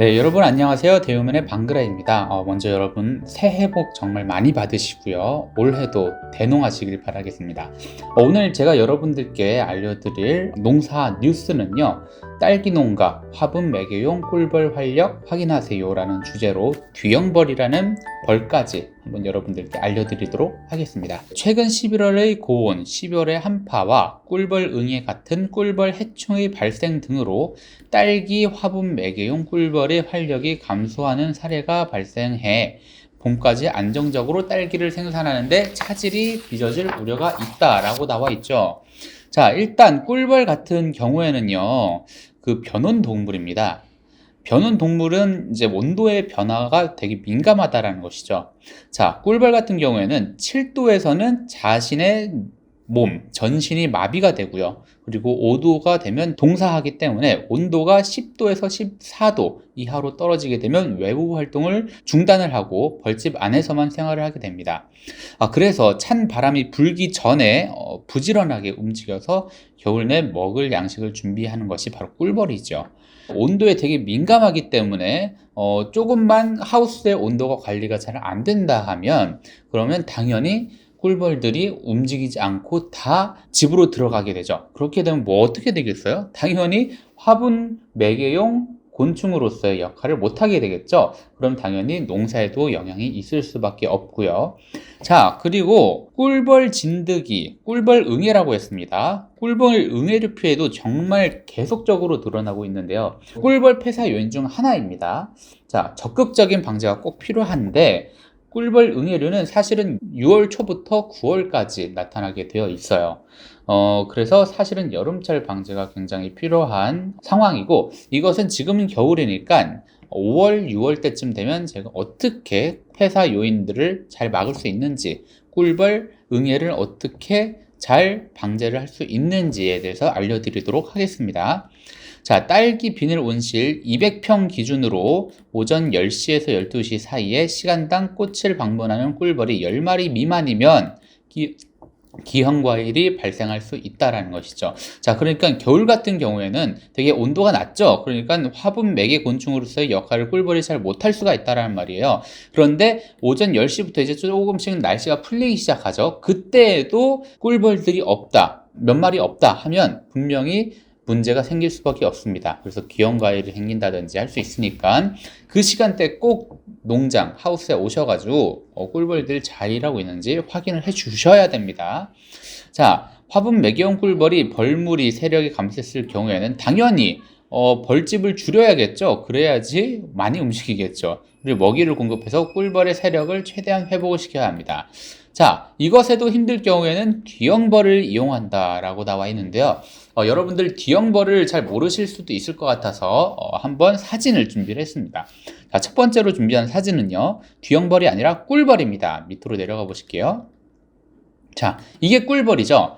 네, 여러분 안녕하세요. 대우문의 방그라입니다. 먼저 여러분 새해 복 정말 많이 받으시고요. 올해도 대농하시길 바라겠습니다. 오늘 제가 여러분들께 알려드릴 농사 뉴스는요. 딸기 농가 화분 매개용 꿀벌 활력 확인하세요 라는 주제로 뒤형벌이라는 벌까지 한번 여러분들께 알려드리도록 하겠습니다. 최근 11월의 고온, 12월의 한파와 꿀벌 응애 같은 꿀벌 해충의 발생 등으로 딸기 화분 매개용 꿀벌의 활력이 감소하는 사례가 발생해 봄까지 안정적으로 딸기를 생산하는데 차질이 빚어질 우려가 있다라고 나와 있죠. 자, 일단 꿀벌 같은 경우에는요, 변온 동물입니다. 변온 동물은 이제 온도의 변화가 되게 민감하다라는 것이죠. 자, 꿀벌 같은 경우에는 7도에서는 자신의 몸, 전신이 마비가 되고요. 그리고 5도가 되면 동사하기 때문에 온도가 10도에서 14도 이하로 떨어지게 되면 외부 활동을 중단을 하고 벌집 안에서만 생활을 하게 됩니다. 그래서 찬 바람이 불기 전에 부지런하게 움직여서 겨울 내 먹을 양식을 준비하는 것이 바로 꿀벌이죠. 온도에 되게 민감하기 때문에 조금만 하우스의 온도가 관리가 잘 안 된다 하면 그러면 당연히 꿀벌들이 움직이지 않고 다 집으로 들어가게 되죠. 그렇게 되면 뭐 어떻게 되겠어요? 당연히 화분 매개용 곤충으로서의 역할을 못하게 되겠죠. 그럼 당연히 농사에도 영향이 있을 수밖에 없고요. 자, 그리고 꿀벌 진드기, 꿀벌 응애라고 했습니다. 꿀벌 응애를 피해도 정말 계속적으로 늘어나고 있는데요. 꿀벌 폐사 요인 중 하나입니다. 자, 적극적인 방제가 꼭 필요한데 꿀벌 응애류는 사실은 6월 초부터 9월까지 나타나게 되어 있어요. 그래서 사실은 여름철 방제가 굉장히 필요한 상황이고, 이것은 지금은 겨울이니까 5월, 6월 때쯤 되면 제가 어떻게 폐사 요인들을 잘 막을 수 있는지, 꿀벌 응애를 어떻게 잘 방제를 할 수 있는지에 대해서 알려드리도록 하겠습니다. 자, 딸기 비닐 온실 200평 기준으로 오전 10시에서 12시 사이에 시간당 꽃을 방문하는 꿀벌이 10마리 미만이면 기형과일이 발생할 수 있다는 것이죠. 자, 그러니까 겨울 같은 경우에는 되게 온도가 낮죠. 그러니까 화분 매개 곤충으로서의 역할을 꿀벌이 잘 못할 수가 있다는 말이에요. 그런데 오전 10시부터 이제 조금씩 날씨가 풀리기 시작하죠. 그때에도 꿀벌들이 없다, 몇 마리 없다 하면 분명히 문제가 생길 수밖에 없습니다. 그래서 기형과일이 생긴다든지 할 수 있으니까 그 시간대 꼭 농장, 하우스에 오셔가지고 꿀벌들 잘 일하고 있는지 확인을 해 주셔야 됩니다. 자, 화분 매개용 꿀벌이 벌무리 세력이 감소했을 경우에는 당연히 벌집을 줄여야겠죠. 그래야지 많이 움직이겠죠. 그리고 먹이를 공급해서 꿀벌의 세력을 최대한 회복을 시켜야 합니다. 자, 이것에도 힘들 경우에는 뒤형벌을 이용한다라고 나와 있는데요. 여러분들 뒤형벌을 잘 모르실 수도 있을 것 같아서 한번 사진을 준비를 했습니다. 자, 첫 번째로 준비한 사진은요, 뒤형벌이 아니라 꿀벌입니다. 밑으로 내려가 보실게요. 자, 이게 꿀벌이죠.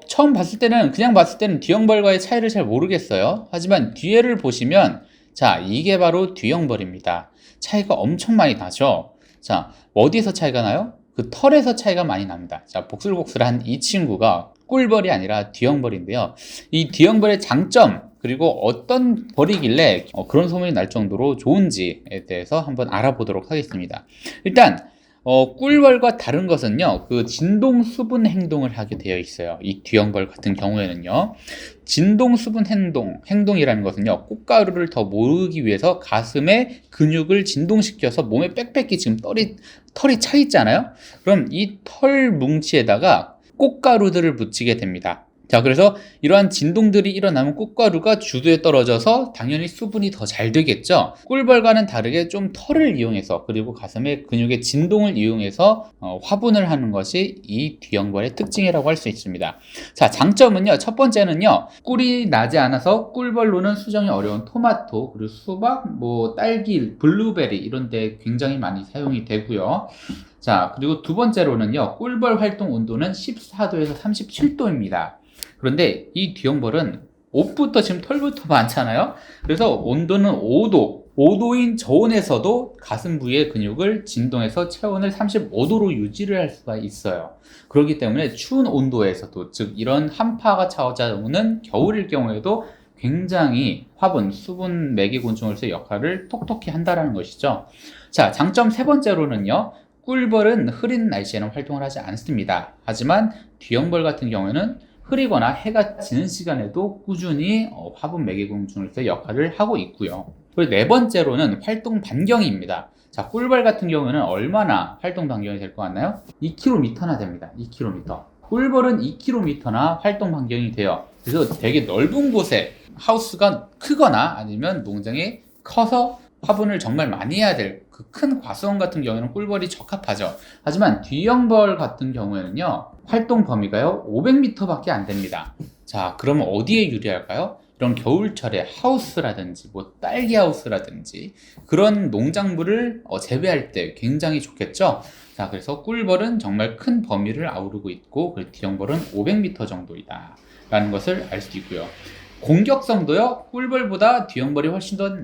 처음 봤을 때는, 그냥 봤을 때는 뒤형벌과의 차이를 잘 모르겠어요. 하지만 뒤에를 보시면, 자, 이게 바로 뒤형벌입니다. 차이가 엄청 많이 나죠. 자, 어디에서 차이가 나요? 그 털에서 차이가 많이 납니다. 자, 복슬복슬한 이 친구가 꿀벌이 아니라 뒤형벌인데요. 이 뒤형벌의 장점, 그리고 어떤 벌이길래 그런 소문이 날 정도로 좋은지에 대해서 한번 알아보도록 하겠습니다. 일단 꿀벌과 다른 것은요, 진동 수분 행동을 하게 되어 있어요. 이 뒤형벌 같은 경우에는요, 진동 수분 행동이라는 것은요, 꽃가루를 더 모으기 위해서 가슴에 근육을 진동시켜서 몸에 빽빽히 지금 털이 차 있잖아요. 그럼 이 털 뭉치에다가 꽃가루들을 묻히게 됩니다. 자, 그래서 이러한 진동들이 일어나면 꽃가루가 주도에 떨어져서 당연히 수분이 더 잘 되겠죠. 꿀벌과는 다르게 좀 털을 이용해서, 그리고 가슴의 근육의 진동을 이용해서 화분을 하는 것이 이 뒤형벌의 특징이라고 할 수 있습니다. 자, 장점은요, 첫 번째는요, 꿀이 나지 않아서 꿀벌로는 수정이 어려운 토마토, 그리고 수박, 딸기, 블루베리 이런 데 굉장히 많이 사용이 되고요. 자, 그리고 두 번째로는요, 꿀벌 활동 온도는 14도에서 37도입니다. 그런데 이 뒤형벌은 옷부터 지금 털부터 많잖아요. 그래서 온도는 5도인 저온에서도 가슴 부위의 근육을 진동해서 체온을 35도로 유지를 할 수가 있어요. 그렇기 때문에 추운 온도에서도, 즉 이런 한파가 찾아오는 겨울일 경우에도 굉장히 화분, 수분 매개곤충으로서의 역할을 톡톡히 한다는 것이죠. 자, 장점 세 번째로는요. 꿀벌은 흐린 날씨에는 활동을 하지 않습니다. 하지만 뒤형벌 같은 경우에는 흐리거나 해가 지는 시간에도 꾸준히 화분 매개곤충으로서의 역할을 하고 있고요. 그리고 네 번째로는 활동 반경입니다. 자, 꿀벌 같은 경우에는 얼마나 활동 반경이 될 것 같나요? 2km나 됩니다. 2km. 꿀벌은 2km나 활동 반경이 돼요. 그래서 되게 넓은 곳에 하우스가 크거나 아니면 농장이 커서 화분을 정말 많이 해야 될 그 큰 과수원 같은 경우에는 꿀벌이 적합하죠. 하지만 뒤형벌 같은 경우에는요, 활동 범위가요 500m밖에 안 됩니다. 자, 그러면 어디에 유리할까요? 이런 겨울철에 하우스라든지 뭐 딸기 하우스라든지 그런 농작물을 재배할 때 굉장히 좋겠죠. 자, 그래서 꿀벌은 정말 큰 범위를 아우르고 있고, 그리고 뒤형벌은 500m 정도이다 라는 것을 알 수 있고요. 공격성도요, 꿀벌보다 뒤형벌이 훨씬 더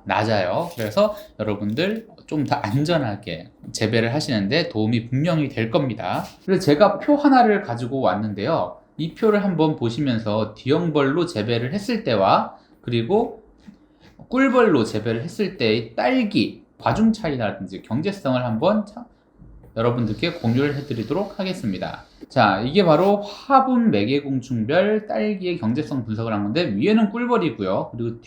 낮아요. 그래서 여러분들 좀 더 안전하게 재배를 하시는데 도움이 분명히 될 겁니다. 그래서 제가 표 하나를 가지고 왔는데요, 이 표를 한번 보시면서 뒤형벌로 재배를 했을 때와 그리고 꿀벌로 재배를 했을 때의 딸기 과중 차이라든지 경제성을 한번 여러분들께 공유를 해드리도록 하겠습니다. 자, 이게 바로 화분 매개곤충별 딸기의 경제성 분석을 한 건데, 위에는 꿀벌이고요. 그리고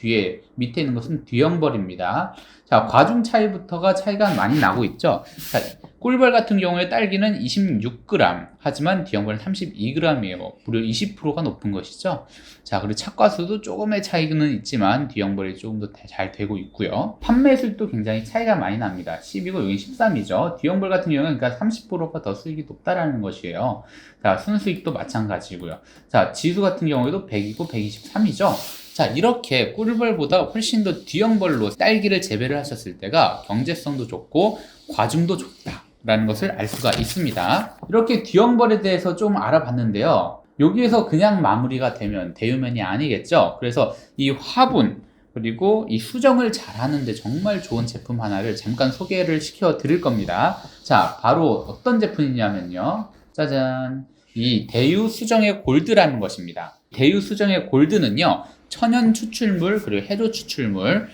밑에 있는 것은 뒤형벌입니다. 자, 과중 차이부터가 차이가 많이 나고 있죠. 자, 꿀벌 같은 경우에 딸기는 26g, 하지만 뒤형벌은 32g이에요. 무려 20%가 높은 것이죠. 자, 그리고 착과수도 조금의 차이는 있지만 뒤형벌이 조금 더 잘 되고 있고요. 판매수도 굉장히 차이가 많이 납니다. 10이고 여기 13이죠. 뒤형벌 같은 경우는 그러니까 30%가 더 수익이 높다라는 것이에요. 자, 순수익도 마찬가지고요. 자, 지수 같은 경우에도 100이고 123이죠. 자, 이렇게 꿀벌보다 훨씬 더 뒤형벌로 딸기를 재배를 하셨을 때가 경제성도 좋고 과중도 좋다라는 것을 알 수가 있습니다. 이렇게 뒤형벌에 대해서 좀 알아봤는데요, 여기에서 그냥 마무리가 되면 대유면이 아니겠죠. 그래서 이 화분 그리고 이 수정을 잘 하는데 정말 좋은 제품 하나를 잠깐 소개를 시켜 드릴 겁니다. 자, 바로 어떤 제품이냐면요, 짜잔, 이 대유 수정의 골드라는 것입니다. 대유 수정의 골드는요, 천연 추출물 그리고 해조 추출물,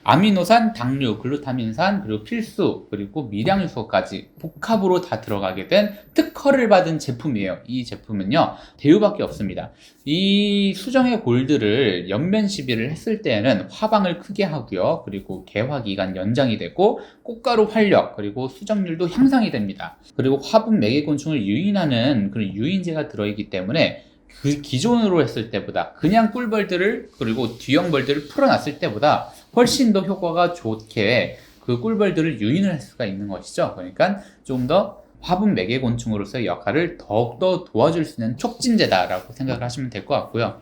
아미노산, 당류, 글루타민산, 그리고 필수, 그리고 미량 요소까지 복합으로 다 들어가게 된 특허를 받은 제품이에요. 이 제품은요, 대유밖에 없습니다. 이 수정의 골드를 연면 시비를 했을 때에는 화방을 크게 하고요, 그리고 개화 기간 연장이 되고 꽃가루 활력, 그리고 수정률도 향상이 됩니다. 그리고 화분 매개곤충을 유인하는 그런 유인제가 들어있기 때문에 그 기존으로 했을 때보다, 그냥 꿀벌들을 그리고 뒤형벌들을 풀어놨을 때보다 훨씬 더 효과가 좋게 그 꿀벌들을 유인을 할 수가 있는 것이죠. 그러니까 좀 더 화분 매개곤충으로서의 역할을 더욱더 도와줄 수 있는 촉진제다라고 생각을 하시면 될 것 같고요.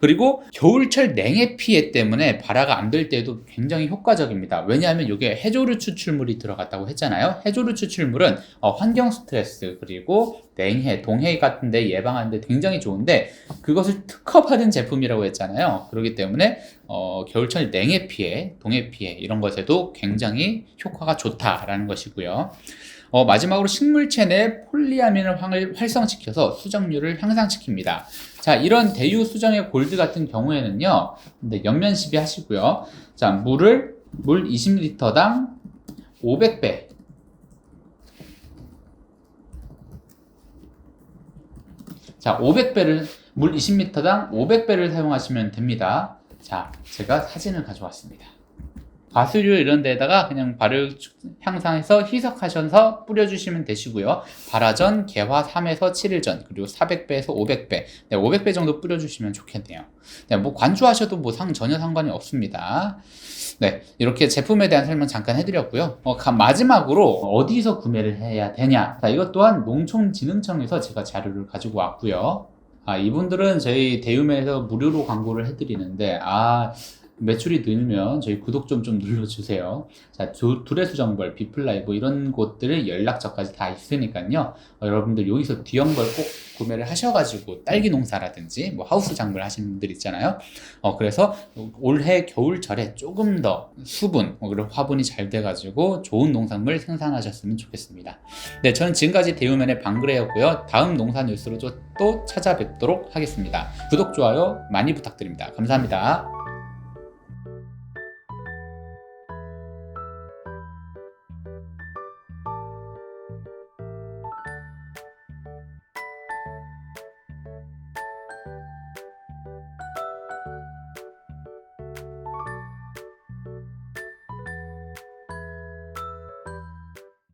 그리고 겨울철 냉해 피해 때문에 발화가 안 될 때에도 굉장히 효과적입니다. 왜냐하면 이게 해조류 추출물이 들어갔다고 했잖아요. 해조류 추출물은 환경 스트레스 그리고 냉해, 동해 같은 데 예방하는데 굉장히 좋은데, 그것을 특허받은 제품이라고 했잖아요. 그렇기 때문에 겨울철 냉해 피해, 동해 피해 이런 것에도 굉장히 효과가 좋다라는 것이고요. 마지막으로 식물체 내 폴리아민을 활성시켜서 수정률을 향상시킵니다. 자, 이런 대유 수정의 골드 같은 경우에는요, 연면 시비 하시고요. 자, 물 20리터당 500배. 자, 500배를, 물 20리터당 500배를 사용하시면 됩니다. 자, 제가 사진을 가져왔습니다. 과수류 이런 데다가 그냥 발효 향상해서 희석하셔서 뿌려주시면 되시고요. 발화 전, 개화 3에서 7일 전, 그리고 400배에서 500배, 네, 500배 정도 뿌려주시면 좋겠네요. 네, 뭐 관주하셔도 뭐 전혀 상관이 없습니다. 네, 이렇게 제품에 대한 설명 잠깐 해드렸고요. 마지막으로 어디서 구매를 해야 되냐? 자, 이것 또한 농촌진흥청에서 제가 자료를 가지고 왔고요. 이분들은 저희 대유면에서 무료로 광고를 해드리는데, 매출이 늘면 저희 구독 좀 눌러주세요. 자, 두레수 정벌, 비플라이 뭐 이런 곳들을 연락처까지 다 있으니까요. 여러분들 여기서 귀한 걸 꼭 구매를 하셔가지고 딸기 농사라든지 뭐 하우스 작물 하시는 분들 있잖아요. 그래서 올해 겨울철에 조금 더 수분 그리고 화분이 잘 돼가지고 좋은 농산물 생산하셨으면 좋겠습니다. 네, 저는 지금까지 대우면의 방그레였고요. 다음 농사 뉴스로 또 찾아뵙도록 하겠습니다. 구독, 좋아요 많이 부탁드립니다. 감사합니다.